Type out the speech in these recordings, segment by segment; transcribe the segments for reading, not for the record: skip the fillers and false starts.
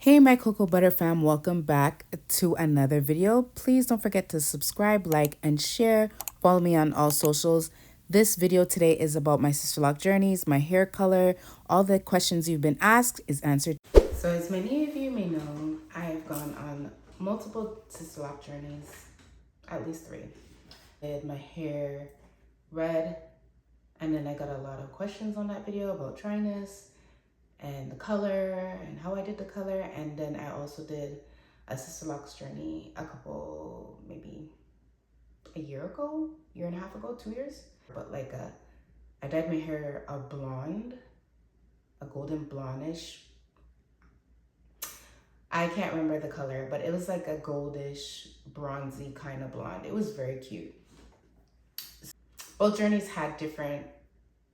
Hey my cocoa butter fam, welcome back to another video. Please don't forget to subscribe, like, and share. Follow me on all socials. This video today is about my Sisterlock journeys, my hair color. All the questions you've been asked is answered. So as many of you may know, I've gone on multiple Sisterlock journeys, at least 3. I did my hair red, and then I got a lot of questions on that video about dryness and the color and how I did the color. And then I also did a Sisterlocks journey maybe a year and a half ago, 2 years. But I dyed my hair a blonde, a golden blondish. I can't remember the color, but it was like a goldish, bronzy kind of blonde. It was very cute. Both journeys had different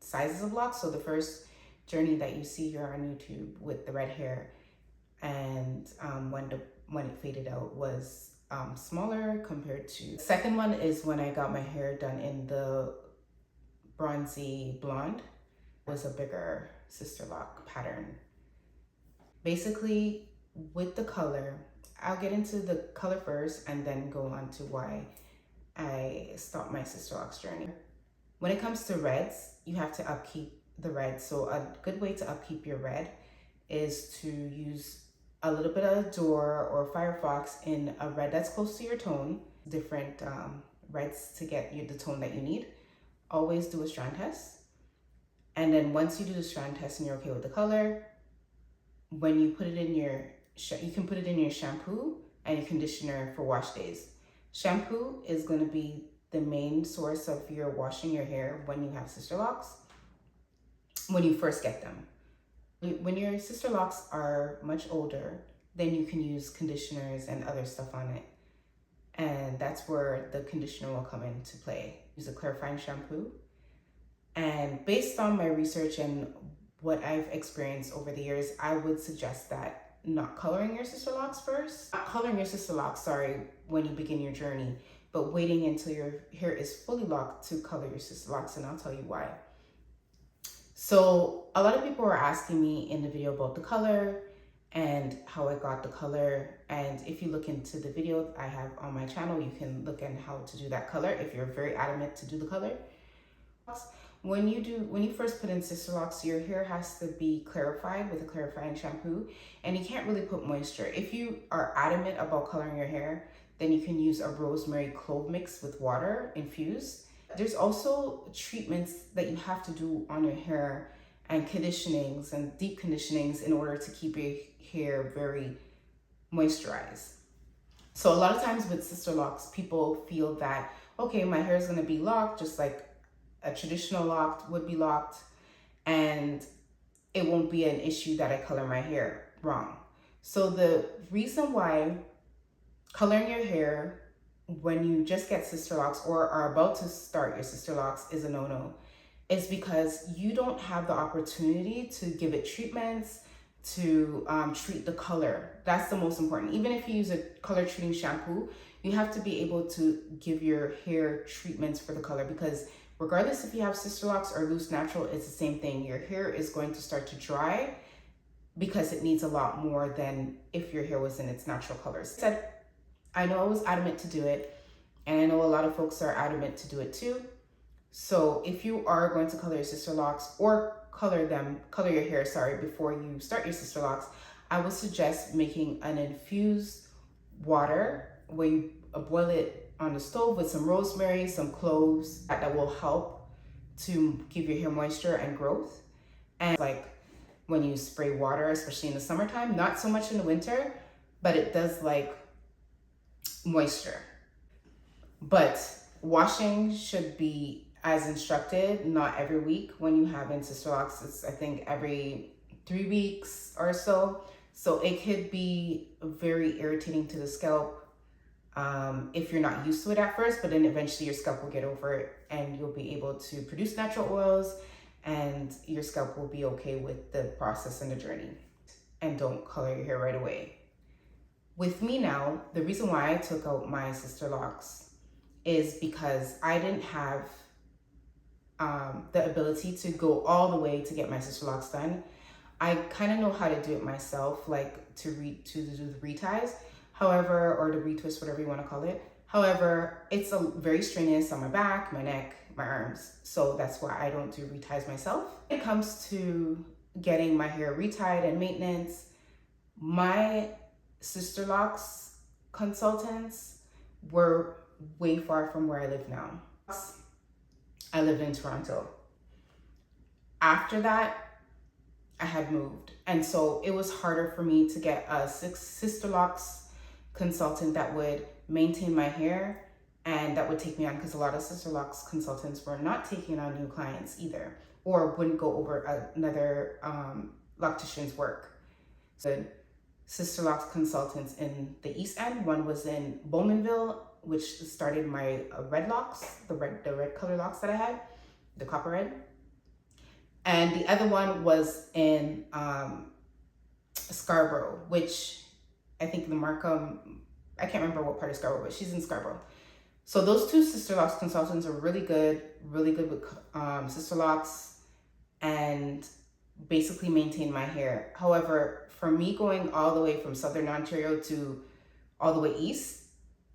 sizes of locks. So the first journey that you see here on YouTube with the red hair and when it faded out was smaller compared to the second one is when I got my hair done in the bronzy blonde. It was a bigger Sisterlock pattern. Basically, with the color, I'll get into the color first and then go on to why I stopped my Sisterlocks journey. When it comes to reds, you have to upkeep the red. So a good way to upkeep your red is to use a little bit of Adore or Firefox in a red that's close to your tone. Different reds to get you the tone that you need. Always do a strand test. And then once you do the strand test and you're okay with the color, when you put it in you can put it in your shampoo and your conditioner for wash days. Shampoo is going to be the main source of your washing your hair when you have Sisterlocks, when you first get them. When your Sisterlocks are much older, then you can use conditioners and other stuff on it. And that's where the conditioner will come into play. Use a clarifying shampoo. And based on my research and what I've experienced over the years, I would suggest that not coloring your Sisterlocks first. Not coloring your Sisterlocks, when you begin your journey, but waiting until your hair is fully locked to color your Sisterlocks, and I'll tell you why. So a lot of people were asking me in the video about the color and how I got the color. And if you look into the video I have on my channel, you can look at how to do that color if you're very adamant to do the color. When you first put in Sisterlocks, your hair has to be clarified with a clarifying shampoo, and you can't really put moisture. If you are adamant about coloring your hair, then you can use a rosemary clove mix with water infused. There's also treatments that you have to do on your hair and conditionings and deep conditionings in order to keep your hair very moisturized. So a lot of times with Sisterlocks, people feel that, okay, my hair is going to be locked just like a traditional locked would be locked, and it won't be an issue that I color my hair. Wrong. So the reason why coloring your hair when you just get Sisterlocks or are about to start your Sisterlocks is a no-no is because you don't have the opportunity to give it treatments, to treat the color. That's the most important. Even if you use a color treating shampoo, you have to be able to give your hair treatments for the color, because regardless if you have Sisterlocks or loose natural, it's the same thing. Your hair is going to start to dry because it needs a lot more than if your hair was in its natural colors. I know I was adamant to do it, and I know a lot of folks are adamant to do it too. So if you are going to color your Sisterlocks or color your hair, before you start your Sisterlocks, I would suggest making an infused water where you boil it on the stove with some rosemary, some cloves. That will help to give your hair moisture and growth. And like when you spray water, especially in the summertime, not so much in the winter, but it does like moisture. But washing should be as instructed, not every week. When you have in Sisterlocks, it's I think every 3 weeks or so. So it could be very irritating to the scalp if you're not used to it at first, but then eventually your scalp will get over it and you'll be able to produce natural oils and your scalp will be okay with the process and the journey. And don't color your hair right away. With me now, the reason why I took out my Sisterlocks is because I didn't have the ability to go all the way to get my Sisterlocks done. I kind of know how to do it myself, like to do the reties, however, or the retwist, whatever you want to call it. However, it's a very strenuous on my back, my neck, my arms. So that's why I don't do reties myself. When it comes to getting my hair retied and maintenance, my Sisterlocks consultants were way far from where I live now. I lived in Toronto. After that, I had moved. And so it was harder for me to get a Sisterlocks consultant that would maintain my hair and that would take me on, because a lot of Sisterlocks consultants were not taking on new clients either, or wouldn't go over another loctician's work. So Sisterlocks consultants in the East End, one was in Bowmanville, which started my red locks, the red color locks that I had, the copper red. And the other one was in Scarborough, which I think the Markham, I can't remember what part of Scarborough, but she's in Scarborough. So those two Sisterlocks consultants are really good with Sisterlocks, and basically maintain my hair. However, for me going all the way from Southern Ontario to all the way east,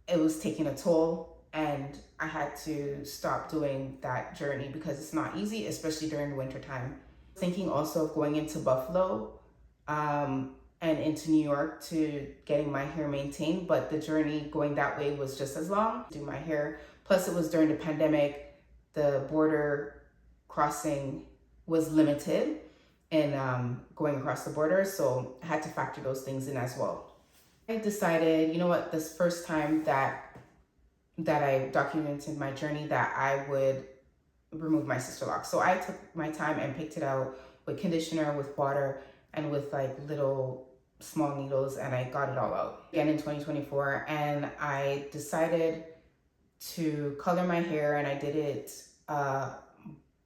it was taking a toll, and I had to stop doing that journey because it's not easy, especially during the winter time. Thinking also of going into Buffalo and into New York to getting my hair maintained, but the journey going that way was just as long to do my hair. Plus it was during the pandemic, the border crossing was limited in going across the border, so I had to factor those things in as well. I decided, you know what, this first time that I documented my journey, that I would remove my Sisterlocks. So I took my time and picked it out with conditioner, with water, and with like little small needles, and I got it all out. Again in 2024, and I decided to color my hair, and I did it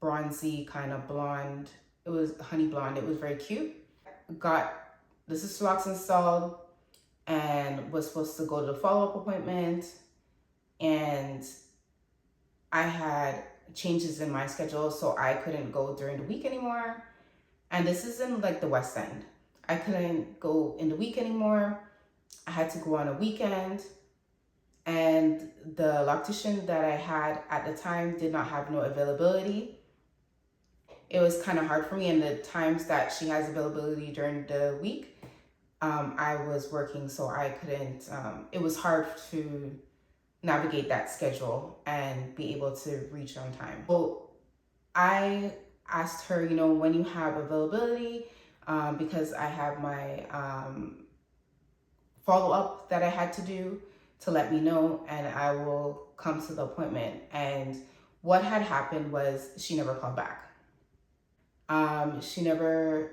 bronzy, kind of blonde. It was honey blonde. It was very cute. Got the Sisterlocks installed and was supposed to go to the follow-up appointment, and I had changes in my schedule, so I couldn't go during the week anymore. And this is in like the West End. I couldn't go in the week anymore. I had to go on a weekend, and the loctician that I had at the time did not have no availability. It was kind of hard for me, and the times that she has availability during the week, I was working, so I couldn't, it was hard to navigate that schedule and be able to reach on time. So I asked her, you know, when you have availability, because I have my follow-up that I had to do, to let me know, and I will come to the appointment. And what had happened was she never called back. She never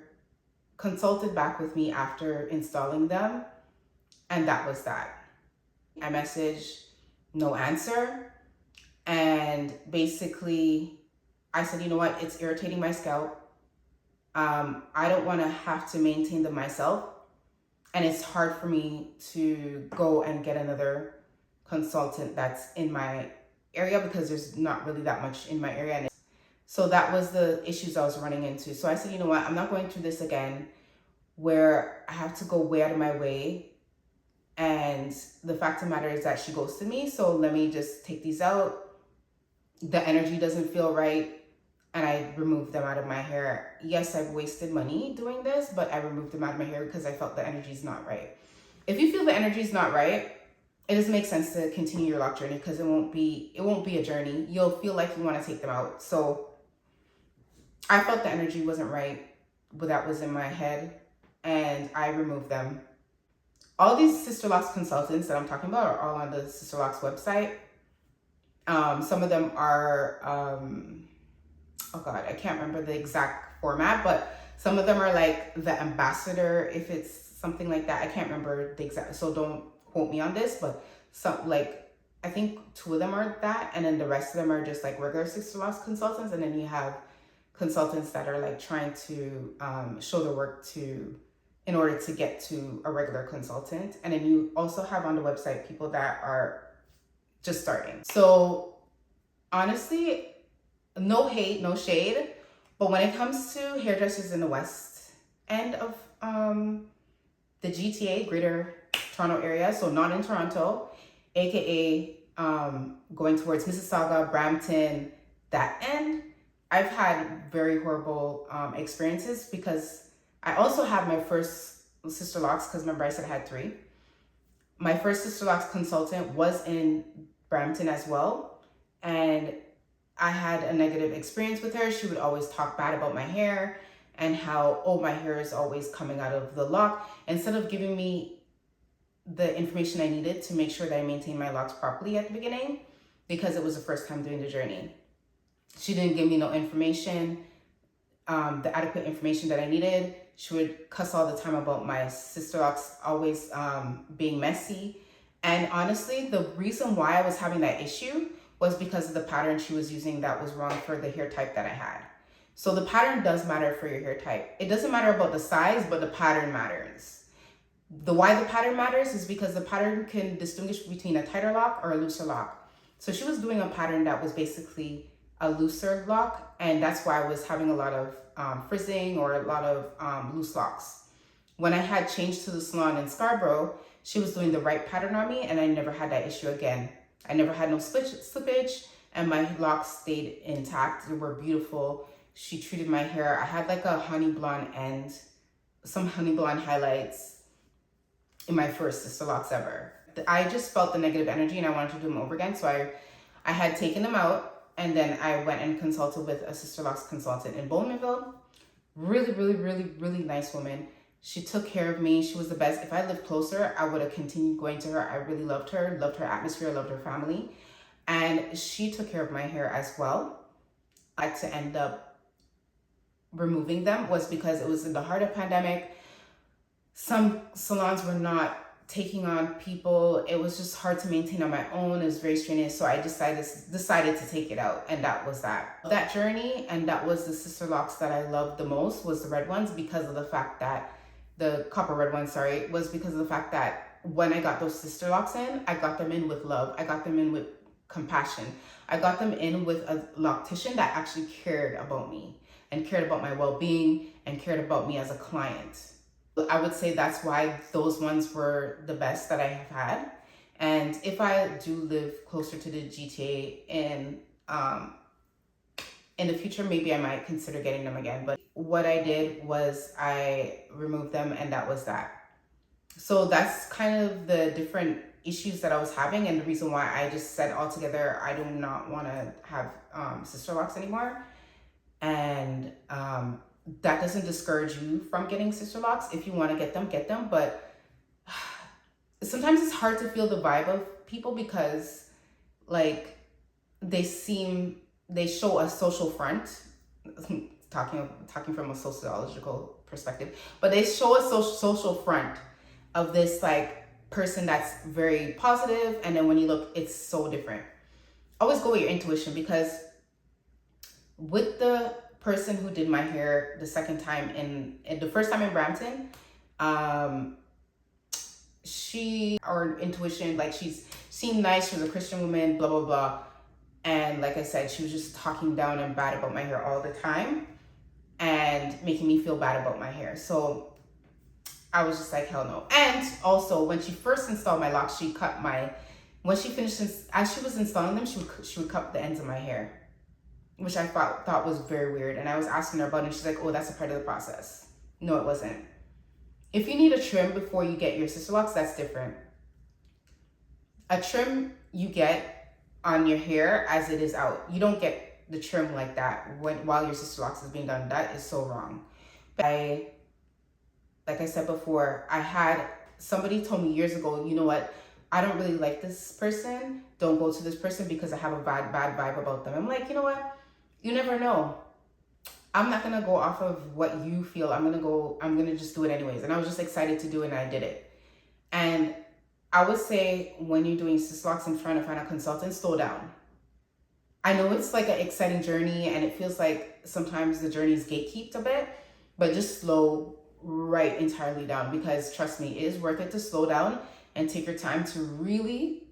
consulted back with me after installing them, and that was that. I messaged, no answer, and basically I said, you know what, it's irritating my scalp. I don't want to have to maintain them myself, and it's hard for me to go and get another consultant that's in my area, because there's not really that much in my area. So that was the issues I was running into. So I said, you know what, I'm not going through this again, where I have to go way out of my way. And the fact of the matter is that she ghosted me. So let me just take these out. The energy doesn't feel right. And I removed them out of my hair. Yes, I've wasted money doing this, but I removed them out of my hair because I felt the energy is not right. If you feel the energy is not right, it doesn't make sense to continue your lock journey, because it won't be a journey. You'll feel like you want to take them out. So I felt the energy wasn't right, but that was in my head, and I removed them. All these Sisterlocks consultants that I'm talking about are all on the Sisterlocks website. Some of them are, oh God, I can't remember the exact format, but some of them are like the ambassador, if it's something like that. I can't remember the exact, so don't quote me on this, but some, like, I think 2 of them are that, and then the rest of them are just like regular Sisterlocks consultants, and then you have consultants that are like trying to show their work in order to get to a regular consultant. And then you also have on the website people that are just starting. So honestly, no hate, no shade, but when it comes to hairdressers in the West end of the GTA, Greater Toronto area, so not in Toronto, aka going towards Mississauga, Brampton, that end, I've had very horrible experiences because I also had my first Sisterlocks, because remember I said I had 3. My first Sisterlocks consultant was in Brampton as well, and I had a negative experience with her. She would always talk bad about my hair and how, oh, my hair is always coming out of the lock, instead of giving me the information I needed to make sure that I maintained my locks properly at the beginning, because it was the first time doing the journey. She didn't give me no information, the adequate information that I needed. She would cuss all the time about my Sisterlocks always being messy. And honestly, the reason why I was having that issue was because of the pattern she was using that was wrong for the hair type that I had. So the pattern does matter for your hair type. It doesn't matter about the size, but the pattern matters. Why the pattern matters is because the pattern can distinguish between a tighter lock or a looser lock. So she was doing a pattern that was basically a looser lock, and that's why I was having a lot of frizzing or a lot of loose locks. When I had changed to the salon in Scarborough, she was doing the right pattern on me, and I never had that issue again. I never had no slippage, and my locks stayed intact. They were beautiful. She treated my hair. I had like a honey blonde end, some honey blonde highlights in my first Sisterlocks ever. I just felt the negative energy and I wanted to do them over again. So I had taken them out, and then I went and consulted with a Sisterlocks consultant in Bowmanville. Really, really, really, really nice woman. She took care of me. She was the best. If I lived closer, I would have continued going to her. I really loved her atmosphere, loved her family. And she took care of my hair as well. I had to end up removing them was because it was in the heart of pandemic. Some salons were not taking on people. It was just hard to maintain on my own. It was very strenuous. So I decided to take it out, and that was that journey. And that was the Sisterlocks that I loved the most, was the red ones, because of the fact that the copper red ones, was because of the fact that when I got those Sisterlocks in, I got them in with love. I got them in with compassion. I got them in with a loctician that actually cared about me and cared about my well-being and cared about me as a client. I would say that's why those ones were the best that I have had. And if I do live closer to the GTA in the future, maybe I might consider getting them again. But what I did was I removed them, and that was that. So that's kind of the different issues that I was having, and the reason why I just said altogether I do not want to have Sisterlocks anymore. And that doesn't discourage you from getting Sisterlocks. If you want to get them, but sometimes it's hard to feel the vibe of people, because like they show a social front, talking from a sociological perspective, but they show a social front of this like person that's very positive, and then when you look, it's so different. Always go with your intuition, because with the person who did my hair the second time the first time in Brampton, our intuition, like she seemed nice, she was a Christian woman, blah, blah, blah. And like I said, she was just talking down and bad about my hair all the time and making me feel bad about my hair. So I was just like, hell no. And also, when she first installed my locks, when she finished, as she was installing them, she would cut the ends of my hair, which I thought was very weird. And I was asking her about it, and she's like, oh, that's a part of the process. No, it wasn't. If you need a trim before you get your Sisterlocks, that's different. A trim you get on your hair as it is out. You don't get the trim like that while your Sisterlocks is being done. That is so wrong. But like I said before, I had somebody told me years ago, you know what? I don't really like this person. Don't go to this person because I have a bad vibe about them. I'm like, you know what? You never know. I'm not going to go off of what you feel. I'm going to just do it anyways. And I was just excited to do it, and I did it. And I would say when you're doing Sisterlocks and trying to find a consultant, slow down. I know it's like an exciting journey, and it feels like sometimes the journey is gatekept a bit, but just slow right entirely down, because trust me, it is worth it to slow down and take your time to really,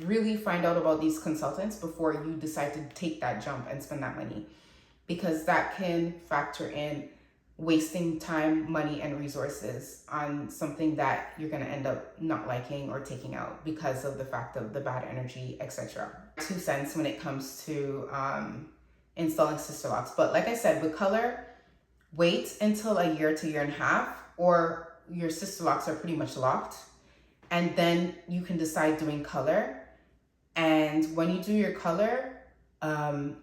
really find out about these consultants before you decide to take that jump and spend that money, because that can factor in wasting time, money, and resources on something that you're going to end up not liking or taking out because of the fact of the bad energy, etc. 2 cents when it comes to installing Sisterlocks. But like I said, with color, wait until a year to year and a half, or your Sisterlocks are pretty much locked, and then you can decide doing color. And when you do your color,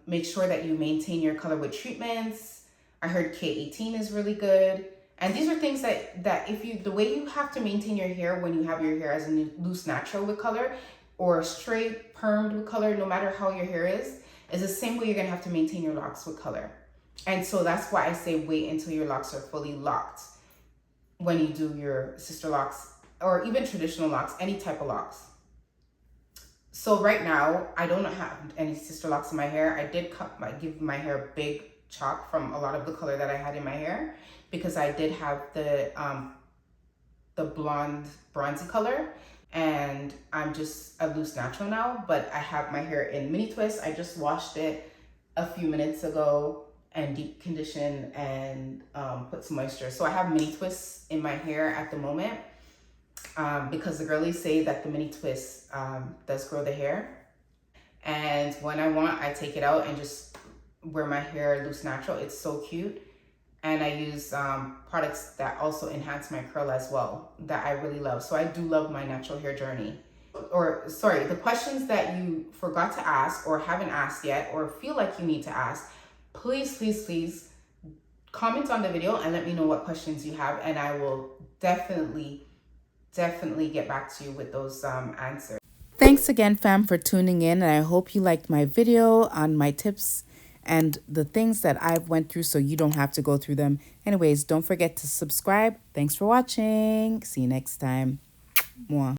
make sure that you maintain your color with treatments. I heard K18 is really good. And these are things that if you, the way you have to maintain your hair when you have your hair as a loose natural with color or straight permed with color, no matter how your hair is the same way you're gonna have to maintain your locks with color. And so that's why I say wait until your locks are fully locked when you do your Sisterlocks or even traditional locks, any type of locks. So right now, I don't have any Sisterlocks in my hair. I did give my hair a big chop from a lot of the color that I had in my hair because I did have the blonde bronzy color, and I'm just a loose natural now, but I have my hair in mini twists. I just washed it a few minutes ago and deep conditioned and put some moisture. So I have mini twists in my hair at the moment because the girlies say that the mini twist does grow the hair. And when I want, I take it out and just wear my hair loose natural. It's so cute. And I use products that also enhance my curl as well that I really love. So I do love my natural hair journey. Or sorry, the questions that you forgot to ask or haven't asked yet or feel like you need to ask, please, please, please comment on the video and let me know what questions you have, and I will definitely get back to you with those answers. Thanks again, fam, for tuning in, and I hope you liked my video on my tips and the things that I've went through so you don't have to go through them. Anyways, don't forget to subscribe. Thanks for watching. See you next time. Mwah.